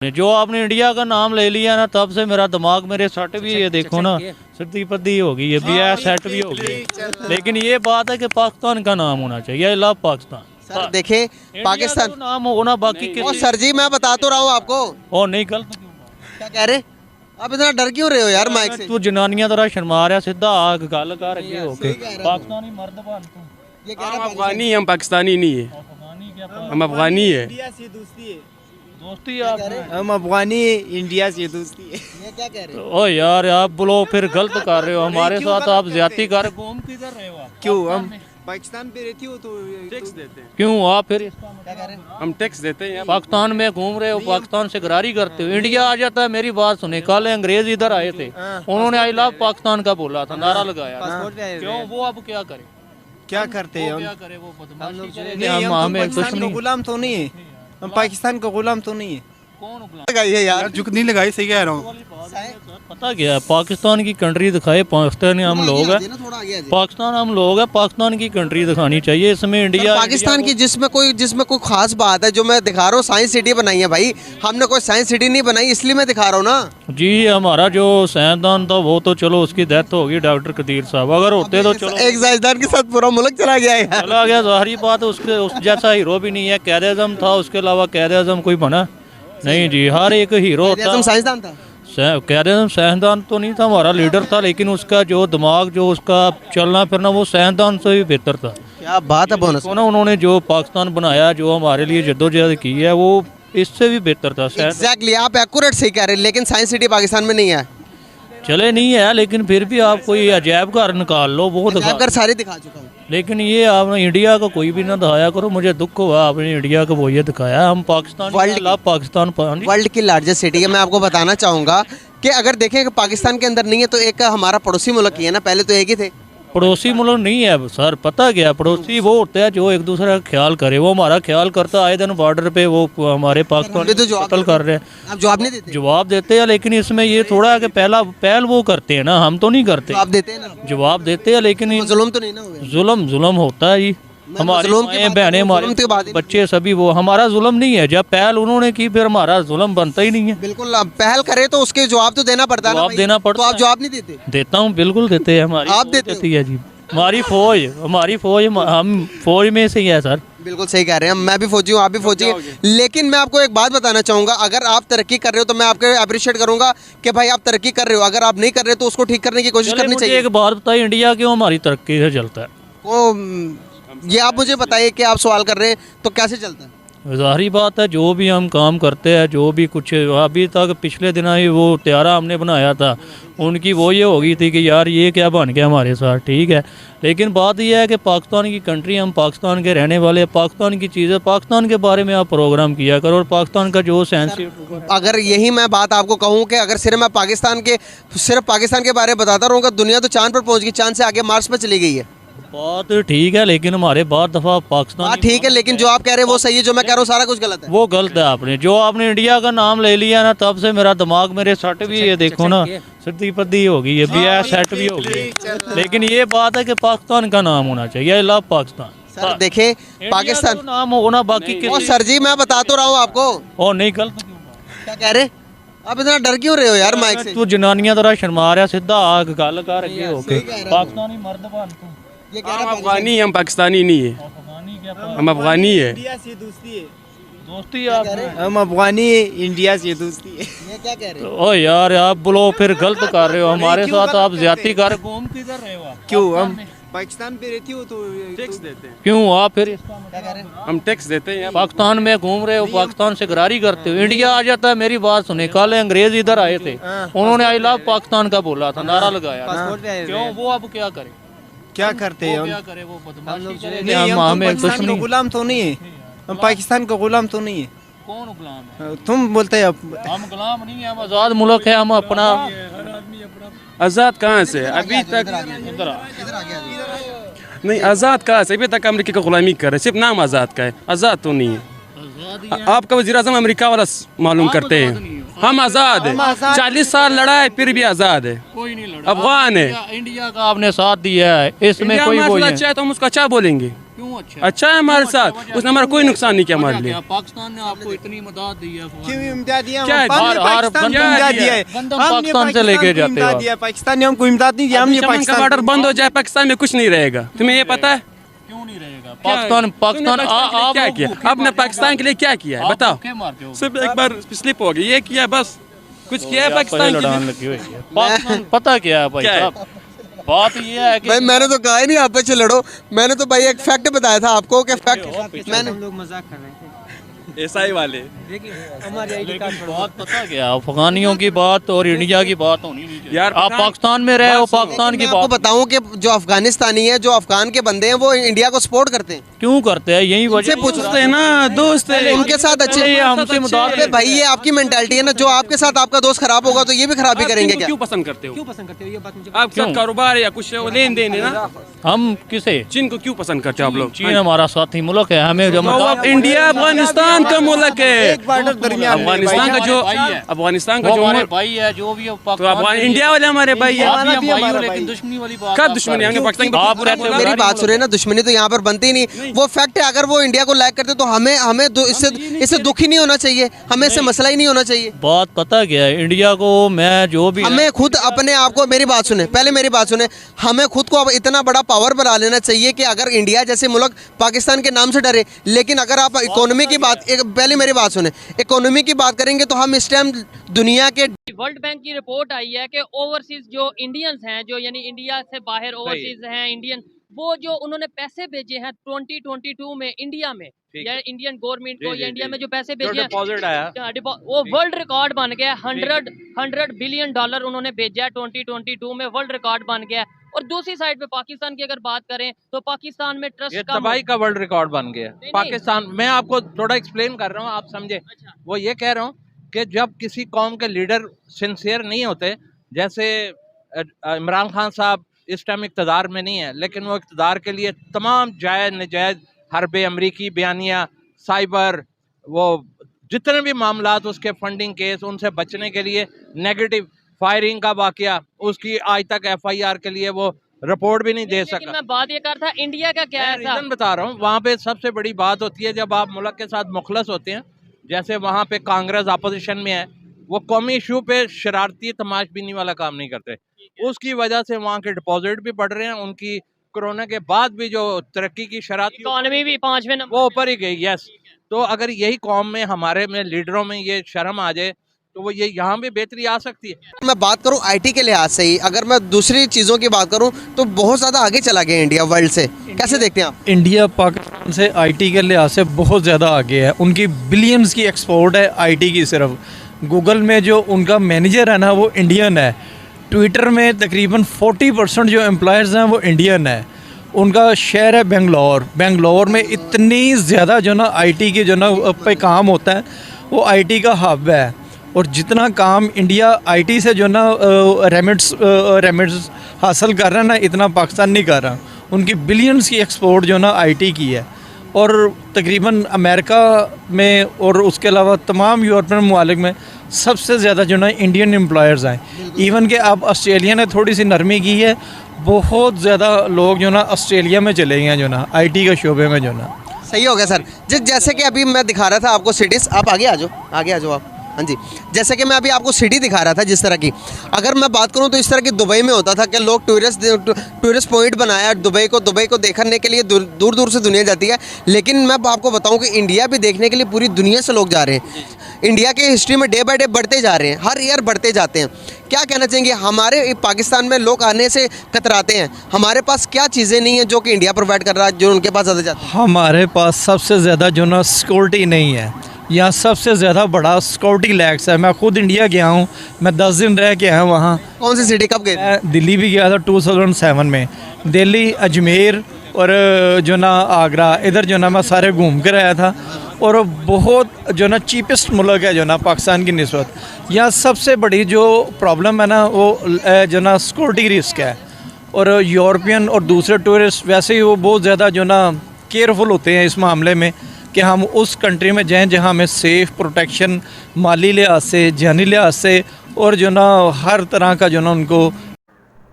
जो आपने इंडिया का नाम ले लिया ना तब से मेरा दिमाग मेरे सेट भी ये देखो ना सर्दी पद्दी हो गई है भी है सेट भी हो गई। लेकिन ये बात है कि पाकिस्तान का नाम होना चाहिए। I love Pakistan. सर देखे पाकिस्तान नाम होना बाकी ओ सर जी मैं बता तो रहा हूँ आपको। ओ नहीं गलत क्या कह रहे आप इतना डर क्यों रहे हो यार माइक से? तू जनानियां तरह शर्मा रहा सीधा आग गल कर रही हो के पाकिस्तानी मर्द बन तू। ये कह हम रहा अफगानी हम पाकिस्तानी नहीं है। अफगानी क्या हम अफगानी है। दोस्ती आप हम अफगानी इंडिया से दोस्ती है। ये क्या कह रहे हो? ओ यार आप बोलो फिर गलत कर रहे हो हमारे साथ आप ज्यादती कर घूम किधर रहे हो आप? क्यों हम पाकिस्तान पे रहती हो तो टैक्स देते हैं। क्यों आप फिर इसका क्या कह रहे हो? हम टैक्स देते हैं। पाकिस्तान में घूम रहे हो पाकिस्तान से गरारी करते हो इंडिया आ जाता है। मेरी बात सुने कल अंग्रेज इधर आए थे उन्होंने आई लव पाकिस्तान का बोला था नारा लगाया क्यों वो अब क्या करे क्या करते हैं क्या करे वो बदमाशी करे नहीं हम हम हमें पाकिस्तान दुश्मनी का गुलाम तो नहीं है। हम पाकिस्तान का गुलाम तो नहीं है। कौन गुलाम? लगाइए यार झुक नहीं लगाई सही कह रहा हूँ। पता क्या है पाकिस्तान की कंट्री दिखाए पाकिस्तान हम लोग हैं ना थोड़ा आगे आ जाइए। पाकिस्तान हम लोग हैं पाकिस्तान की कंट्री दिखानी चाहिए इसमें इंडिया पाकिस्तान की जिसमें कोई खास बात है जो मैं दिखा रहा हूँ साइंस सिटी बनाई है भाई। हमने कोई साइंस सिटी नहीं बनाई इसलिए मैं दिखा रहा हूँ ना। जी हमारा जो साइंसदान था वो तो चलो उसकी डेथ हो गई डॉक्टर कदीर साहब अगर होते तो चलो एक साइंसदान के साथ पूरा मुल्क चला गया है यार। चला गया जाहिर बात उसके उस जैसा हीरो भी नहीं है कैद आज़म था उसके अलावा कैद आज़म कोई बना नहीं जी हर एक हीरो होता है। साइंसदान था कैद आज़म साइंसदान तो नहीं था हमारा लीडर था लेकिन उसका जो दिमाग जो उसका चलना फिरना वो साइंसदान से भी बेहतर था। क्या बात है बोनस तो ना उन्होंने जो पाकिस्तान बनाया जो हमारे लिए जद्दोजहद की है वो इससे भी बेहतर था शायद। एग्जैक्टली आप एक्यूरेट सही कह रहे हैं लेकिन साइंस सिटी पाकिस्तान में नहीं है। चले नहीं है लेकिन फिर भी आप कोई अजैब घर निकाल लो वो दिखा कर सारे दिखा चुका हूँ। लेकिन ये आपने इंडिया का कोई भी ना दिखाया करो मुझे दुख हुआ आपने इंडिया का वो ये दिखाया हम पाकिस्तान पाकिस्तान वर्ल्ड की लार्जेस्ट सिटी है। मैं आपको बताना चाहूँगा कि अगर देखें कि पाकिस्तान के अंदर नहीं है तो एक हमारा पड़ोसी मुल्क ही है ना। पहले तो एक ही थे। पड़ोसी मुल्क नहीं है सर पता क्या पड़ोसी वो होता है जो एक दूसरे का ख्याल करे वो हमारा ख्याल करता आए दिन बॉर्डर पे वो हमारे पाकिस्तान तो जवाब कत्ल कर रहे हैं आप जवाब नहीं देते। जवाब देते हैं लेकिन इसमें ये थोड़ा है कि पहल वो करते हैं ना हम तो नहीं करते जवाब देते हैं ना। जवाब देते हैं लेकिन जुल्म तो नहीं ना हुए। जुल्म होता है जी हमारे बहनें हमारे बच्चे सभी वो हमारा जुल्म नहीं है जब पहल उन्होंने की फिर हमारा जुल्म बनता ही नहीं है। बिल्कुल आप पहल करे तो उसके जवाब तो देना पड़ता है ना जवाब भाई। देना पड़ता तो आप जवाब नहीं देते। देता हूँ बिल्कुल देते हैं हमारी आप देते देती है जी हमारी फौज हम फौज में से ही है सर। बिल्कुल सही कह रहे हैं मैं भी फौजी हूँ आप भी फौजी हैं। लेकिन मैं आपको एक बात बताना चाहूँगा अगर आप तरक्की कर रहे हो तो मैं आपके अप्रिशिएट करूँगा कि भाई आप तरक्की कर रहे हो। अगर आप नहीं कर रहे तो उसको ठीक करने की कोशिश करनी मुझे चाहिए। एक बात बताइए इंडिया क्यों हमारी तरक्की से चलता है? ये आप मुझे बताइए कि आप सवाल कर रहे हैं तो कैसे चलता है? ज़ाहिरी बात है जो भी हम काम करते हैं जो भी कुछ अभी तक पिछले दिन ही वो त्यारा हमने बनाया था उनकी वो ये हो गई थी कि यार ये क्या बन गया हमारे साथ ठीक है। लेकिन बात यह है कि पाकिस्तान की कंट्री हम पाकिस्तान के रहने वाले पाकिस्तान की चीज़ें पाकिस्तान के बारे में आप प्रोग्राम किया करो और पाकिस्तान का जो सेंसिटिव अगर यही मैं बात आपको कहूँ कि अगर सिर्फ मैं पाकिस्तान के बारे में बताता रहूँगा दुनिया तो चांद पर पहुँच गई चांद से आगे मार्स पर चली गई है। बात ठीक है लेकिन हमारे बाद दफ़ा पाकिस्तान ठीक है लेकिन जो आप कह रहे हैं वो सही है जो मैं कह रहा हूँ सारा कुछ गलत है। वो गलत है आपने जो आपने इंडिया का नाम ले लिया ना तब से मेरा दिमाग मेरे सेट भी ये देखो ना सर्दी पद्दी हो गई है भी है सेट भी हो गई। लेकिन ये बात है कि पाकिस्तान का नाम होना चाहिए। I love Pakistan. सर देखे पाकिस्तान का नाम होना बाकी ओ सर जी मैं बता तो रहा हूँ आपको। ओ नहीं गलत क्या कह रहे आप इतना डर क्यों रहे हो यार माइक से? तू जनानियां तरह शर्मा रहा सीधा आग गल कर रही हो के पाकिस्तानी मर्द बन तू। ये कह हम रहा अफगानी हम पाकिस्तानी नहीं है। अफगानी क्या हम अफगानी है। इंडिया से दोस्ती है। दोस्ती आप हम अफगानी इंडिया से दोस्ती है। ये क्या कह रहे ओ यार आप बोलो फिर गलत कर रहे हो हमारे साथ आप ज्यादती कर घूम किधर रहे हो आप? क्यों हम पाकिस्तान पे रहती हो तो टैक्स देते हैं। क्यों आप फिर क्या कह रहे हम टैक्स देते हैं। पाकिस्तान में घूम रहे हो पाकिस्तान से गरारी करते हो इंडिया आ जाता है। मेरी बात सुने कल अंग्रेज इधर आए थे उन्होंने आई लव पाकिस्तान का बोला था नारा लगाया क्यों वो अब क्या करे क्या करते हैं वो हम क्या करे वो बदमाशी करे नहीं हम हम हमें पाकिस्तान का दुश्मनी गुलाम तो नहीं है। हम पाकिस्तान का गुलाम तो नहीं है। कौन गुलाम है? तुम बोलते हैं हम गुलाम नहीं है हम आज़ाद मुल्क है हम अपना आज़ाद कहाँ से अभी तक इधर आ। नहीं आज़ाद कहाँ से अभी तक अमेरिका का गुलामी कर रहे सिर्फ नाम आज़ाद का है आज़ाद तो नहीं है। आपका वज़ीर आज़म अमेरिका वाला मालूम करते हैं हम आज़ाद है 40 साल लड़ा है फिर भी आज़ाद है। कोई नहीं लड़ा अफगान है। इंडिया का आपने साथ दिया है इसमें इंडिया कोई में वो मसला नहीं अच्छा है तो हम उसका अच्छा बोलेंगे। क्यों अच्छा अच्छा है हमारे साथ, उसने हमारा कोई नुकसान नहीं किया हमारे लिए। पाकिस्तान ने आपको इतनी इमदाद दी है क्यों इमदाद दिया? क्या है? हमने हर पाकिस्तान को बंदा इमदाद दिया दिया है। गंदम हमने पाकिस्तान से लेके को जाते हो इमदाद आप। दिया है। पाकिस्तान ने हमको इमदाद नहीं दिया, हमने शमन का पाकिस्तान बॉर्डर बंद हो जाए पाकिस्तान में कुछ नहीं रहेगा, तुम्हें ये पता है? क्यों नहीं रहेगा? पाकिस्तान क्या किया? आपने पाकिस्तान के लिए क्या किया है बताओ? मारते हो सिर्फ एक बार स्लिप हो गई, ये किया बस, कुछ किया है पाकिस्तान के लिए? लगी हुई है। पाकिस्तान पता क्या है भाई क्या है? साहब, बात ये है कि भाई मैंने तो कहा ही नहीं आपस में लड़ो, मैंने तो भाई एक फैक्ट बताया था आपको कि फैक्ट मैंने लोग मजाक कर रहे थे। ऐसा ही वाले हमारे आईडी कार्ड बात पता क्या है, अफगानियों की बात और इंडिया की बात होनी नहीं चाहिए। यार, आप पाकिस्तान में रहे हो, पाकिस्तान की मैं आपको बात बताऊं कि जो अफगानिस्तानी है, जो अफगान के बंदे हैं, वो इंडिया को सपोर्ट करते हैं। क्यों करते हैं? यही वजह पूछ दोस्त है ना, दोस्त है उनके साथ अच्छे ये हमसे मुदाद अरे भाई ये आपकी मेंटालिटी है ना, जो आपके साथ आपका दोस्त खराब होगा तो ये भी खराबी करेंगे क्या? क्यों पसंद करते हो? पसंद करते हो ये बात मुझे? आपके साथ कारोबार या कुछ लेन देन है ना, हम किसे? चीन को क्यों पसंद करते हो आप लोग? चीन हमारा साथी मुल्क है, हमें जो अब इंडिया अफगानिस्तान का मुल्क है, एक बॉर्डर दरमियान में अफगानिस्तान का जो भाई है। अफगानिस्तान का वो जो हमारे भाई है, जो भी है तो अफगान इंडिया वाले हमारे भाई है। आप भी हम भी भाई हो, हमारा लेकिन भाई। दुश्मनी वाली बात क्या आप दुश्मनी? कर रहे हमने हो। पाकिस्तान आप को रहते हो मेरी गाड़ी बात में सुने ना, दुश्मनी तो यहाँ पर बनती नहीं, वो फैक्ट है। अगर वो इंडिया को लाइक करते तो हमें हमें इससे दुखी नहीं होना चाहिए, हमें इससे मसला ही नहीं होना चाहिए। बात पता क्या है, इंडिया को मैं जो भी हमें खुद अपने आप को, मेरी बात सुने पहले, मेरी बात सुने, हमें खुद को अब इतना बड़ा पावर बना लेना चाहिए कि अगर इंडिया जैसे मुल्क पाकिस्तान के नाम से डरे, लेकिन अगर आप इकोनॉमी की बात, पहले मेरी बात सुने, इकोनॉमी की बात करेंगे तो हम इस टाइम दुनिया के वर्ल्ड बैंक की रिपोर्ट आई है कि ओवरसीज जो इंडियंस हैं, जो यानी इंडिया से बाहर ओवरसीज हैं इंडियन, वो जो उन्होंने पैसे भेजे हैं 2022 में इंडिया में, या इंडियन गवर्नमेंट को, या इंडिया में जो पैसे भेजे हैं, वो वर्ल्ड रिकॉर्ड बन गया। 100 बिलियन डॉलर उन्होंने भेजा है 2022 में, वर्ल्ड रिकॉर्ड बन गया। और दूसरी साइड पे पाकिस्तान की अगर बात करें तो पाकिस्तान में ट्रस्ट ये तबाही का वर्ल्ड रिकॉर्ड बन गया पाकिस्तान। मैं आपको थोड़ा एक्सप्लेन कर रहा हूँ, आप समझे। अच्छा। वो ये कह रहा हूँ कि जब किसी कौम के लीडर सिंसियर नहीं होते, जैसे इमरान खान साहब इस टाइम इक़्तिदार में नहीं है, लेकिन वो इक़्तिदार के लिए तमाम जायज़ नजायज़ हरबे अमरीकी बयानिया, साइबर, वो जितने भी मामलात उसके फंडिंग केस, उनसे बचने के लिए नेगेटिव फायरिंग का वाकया, उसकी आज तक FIR के लिए वो रिपोर्ट भी नहीं दे लेकिन सका। मैं बात ये कर था इंडिया का क्या है रीजन बता रहा हूँ। वहाँ पे सबसे बड़ी बात होती है जब आप मुल्क के साथ मुखलस होते हैं, जैसे वहाँ पे कांग्रेस अपोजिशन में है, वो कौमी इशू पे शरारती तमाशबीनी वाला काम नहीं करते, उसकी वजह से वहाँ के डिपॉजिट भी बढ़ रहे हैं, उनकी कोरोना के बाद भी जो तरक्की की शरारत इकोनॉमी भी 5वें नंबर वो ऊपर ही गई। यस, तो अगर यही कौम में, हमारे में, लीडरों में ये शर्म आ जाए तो वो ये यहाँ भी बेहतरी आ सकती है। मैं बात करूं आईटी के लिहाज से ही, अगर मैं दूसरी चीज़ों की बात करूं तो बहुत ज़्यादा आगे चला गया इंडिया वर्ल्ड से। कैसे देखते हैं आप? इंडिया पाकिस्तान से आईटी के लिहाज से बहुत ज़्यादा आगे है। उनकी बिलियंस की एक्सपोर्ट है आईटी की। सिर्फ गूगल में जो उनका मैनेजर है ना, वो इंडियन है। ट्विटर में तकरीबन 40% जो एम्प्लॉयर्स हैं वो इंडियन है। उनका शहर है बेंगलोर। बेंगलोर में इतनी ज़्यादा जो ना आईटी के जो ना पे काम होता है, वो आईटी का हब है। और जितना काम इंडिया आईटी से जो ना रेमिट्स हासिल कर रहा है ना, इतना पाकिस्तान नहीं कर रहा। उनकी बिलियंस की एक्सपोर्ट जो ना आईटी की है। और तकरीबन अमेरिका में और उसके अलावा तमाम यूरोपियन ममालिक में सबसे ज़्यादा जो ना इंडियन एम्प्लॉयर्स हैं। इवन कि अब ऑस्ट्रेलिया ने थोड़ी सी नरमी की है, बहुत ज़्यादा लोग जो ना ऑस्ट्रेलिया में चले गए हैं जो ना आईटी के शोबे में जो ना। सही हो गया सर। जैसे कि अभी मैं दिखा रहा था आपको सिटीज़, आप आगे आ जाओ, आगे आ जाओ आप। हाँ जी, जैसे कि मैं अभी आपको सिटी दिखा रहा था जिस तरह की, अगर मैं बात करूं तो इस तरह की दुबई में होता था कि लोग टूरिस्ट पॉइंट बनाया दुबई को देखने के लिए दूर दूर से दुनिया जाती है। लेकिन मैं आपको बताऊं कि इंडिया भी देखने के लिए पूरी दुनिया से लोग जा रहे हैं। इंडिया के हिस्ट्री में डे बाय डे बढ़ते जा रहे हैं, हर ईयर बढ़ते जाते हैं। क्या कहना चाहेंगे? हमारे पाकिस्तान में लोग आने से कतराते हैं, हमारे पास क्या चीज़ें नहीं हैं जो कि इंडिया प्रोवाइड कर रहा है, जो उनके पास ज़्यादा जाते हैं? हमारे पास सबसे ज़्यादा जो ना सिक्योरिटी नहीं है। यहाँ सबसे ज़्यादा बड़ा सिक्योरिटी लैक्स है। मैं खुद इंडिया गया हूँ, मैं 10 दिन रह के आया वहाँ। कौन सी सिटी, कब गए? मैं दिल्ली भी गया था 2007 में। दिल्ली, अजमेर और जो ना आगरा, इधर जो ना मैं सारे घूम कर आया था। और बहुत जो ना चीपेस्ट मुल्क है जो ना पाकिस्तान की निस्बत। यहाँ सबसे बड़ी जो प्रॉब्लम है ना, वो जो ना सिक्योरिटी रिस्क है। और यूरोपियन और दूसरे टूरिस्ट वैसे ही वो बहुत ज़्यादा जो ना केयरफुल होते हैं इस मामले में कि हम उस कंट्री में जाएं जहां हमें सेफ़ प्रोटेक्शन, माली लिहाज से, जानी लिहाज से, और जो ना हर तरह का जो ना उनको।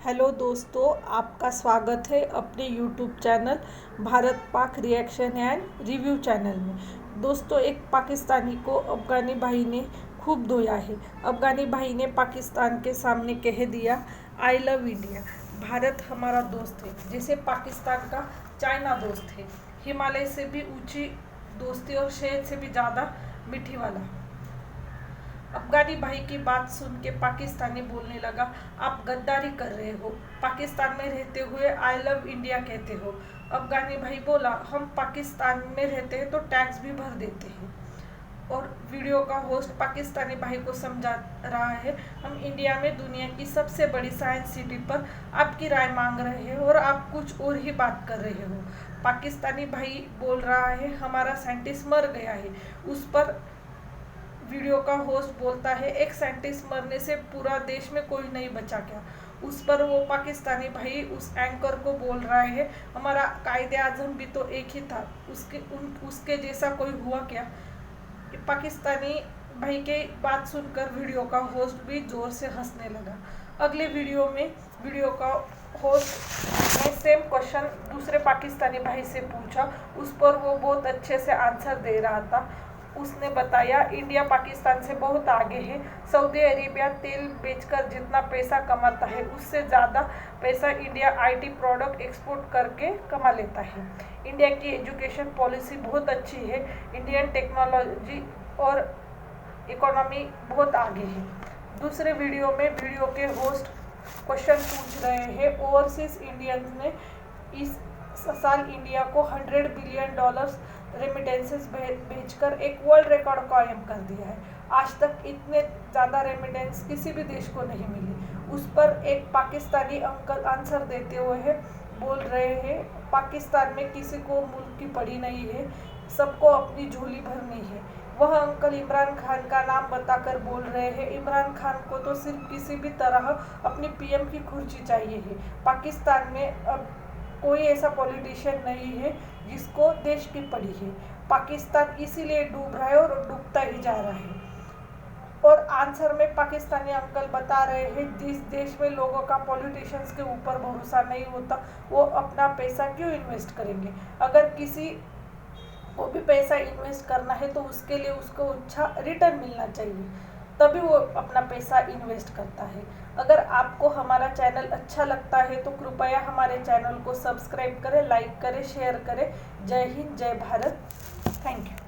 हेलो दोस्तों, आपका स्वागत है अपने YouTube channel Bharat Pak reaction and review channel में। दोस्तों, एक पाकिस्तानी को अफगानी भाई ने खूब धोया है। अफगानी भाई ने पाकिस्तान के सामने कह दिया, आई लव इंडिया। भारत हमारा दोस्त है, जैसे पाकिस्तान का चाइना दोस्त है। हिमालय से भी ऊंची दोस्ती और शहद से भी ज़्यादा मीठी वाला। अफगानी भाई की बात सुन के पाकिस्तानी बोलने लगा, आप गद्दारी कर रहे हो, पाकिस्तान में रहते हुए आई लव इंडिया कहते हो। अफगानी भाई बोला, हम पाकिस्तान में रहते हैं तो टैक्स भी भर देते हैं। और वीडियो का होस्ट पाकिस्तानी भाई को समझा रहा है, हम इंडिया में दुनिया की सबसे बड़ी साइंस सिटी पर आपकी राय मांग रहे हैं और आप कुछ और ही बात कर रहे हो। पाकिस्तानी भाई बोल रहा है, हमारा साइंटिस्ट मर गया है। उस पर वीडियो का होस्ट बोलता है, एक साइंटिस्ट मरने से पूरा देश में कोई नहीं बचा क्या। उस पर वो पाकिस्तानी भाई उस एंकर को बोल रहा है, हमारा कायदे आजम भी तो एक ही था, उसके जैसा कोई हुआ क्या। पाकिस्तानी भाई के बात सुनकर वीडियो का होस्ट भी जोर से हंसने लगा। अगले वीडियो में वीडियो का होस्ट ने सेम क्वेश्चन दूसरे पाकिस्तानी भाई से पूछा। उस पर वो बहुत अच्छे से आंसर दे रहा था। उसने बताया, इंडिया पाकिस्तान से बहुत आगे है। सऊदी अरेबिया तेल बेचकर जितना पैसा कमाता है, उससे ज़्यादा पैसा इंडिया आईटी प्रोडक्ट एक्सपोर्ट करके कमा लेता है। इंडिया की एजुकेशन पॉलिसी बहुत अच्छी है। इंडियन टेक्नोलॉजी और इकोनॉमी बहुत आगे है। दूसरे वीडियो में वीडियो के होस्ट क्वेश्चन पूछ रहे हैं, ओवरसीज इंडियंस ने इस साल इंडिया को $100 बिलियन रेमिटेंसेस भेजकर एक वर्ल्ड रिकॉर्ड कायम कर दिया है। आज तक इतने ज़्यादा रेमिटेंस किसी भी देश को नहीं मिली। उस पर एक पाकिस्तानी अंकल आंसर देते हुए बोल रहे हैं, पाकिस्तान में किसी को मुल्क की पड़ी नहीं है, सबको अपनी झोली भरनी है। वह अंकल इमरान खान का नाम बताकर बोल रहे हैं, इमरान खान को तो सिर्फ किसी भी तरह अपनी पीएम की कुर्सी चाहिए है। पाकिस्तान में अब कोई ऐसा पॉलिटिशियन नहीं है जिसको देश की पड़ी है। पाकिस्तान इसीलिए डूब रहा है और डूबता ही जा रहा है। और आंसर में पाकिस्तानी अंकल बता रहे हैं, जिस देश में लोगों का पॉलिटिशियंस के ऊपर भरोसा नहीं होता, वो अपना पैसा क्यों इन्वेस्ट करेंगे। अगर किसी को भी पैसा इन्वेस्ट करना है तो उसके लिए उसको अच्छा रिटर्न मिलना चाहिए, तभी वो अपना पैसा इन्वेस्ट करता है। अगर आपको हमारा चैनल अच्छा लगता है तो कृपया हमारे चैनल को सब्सक्राइब करें, लाइक करें, शेयर करें। जय हिंद, जय भारत। Thank you.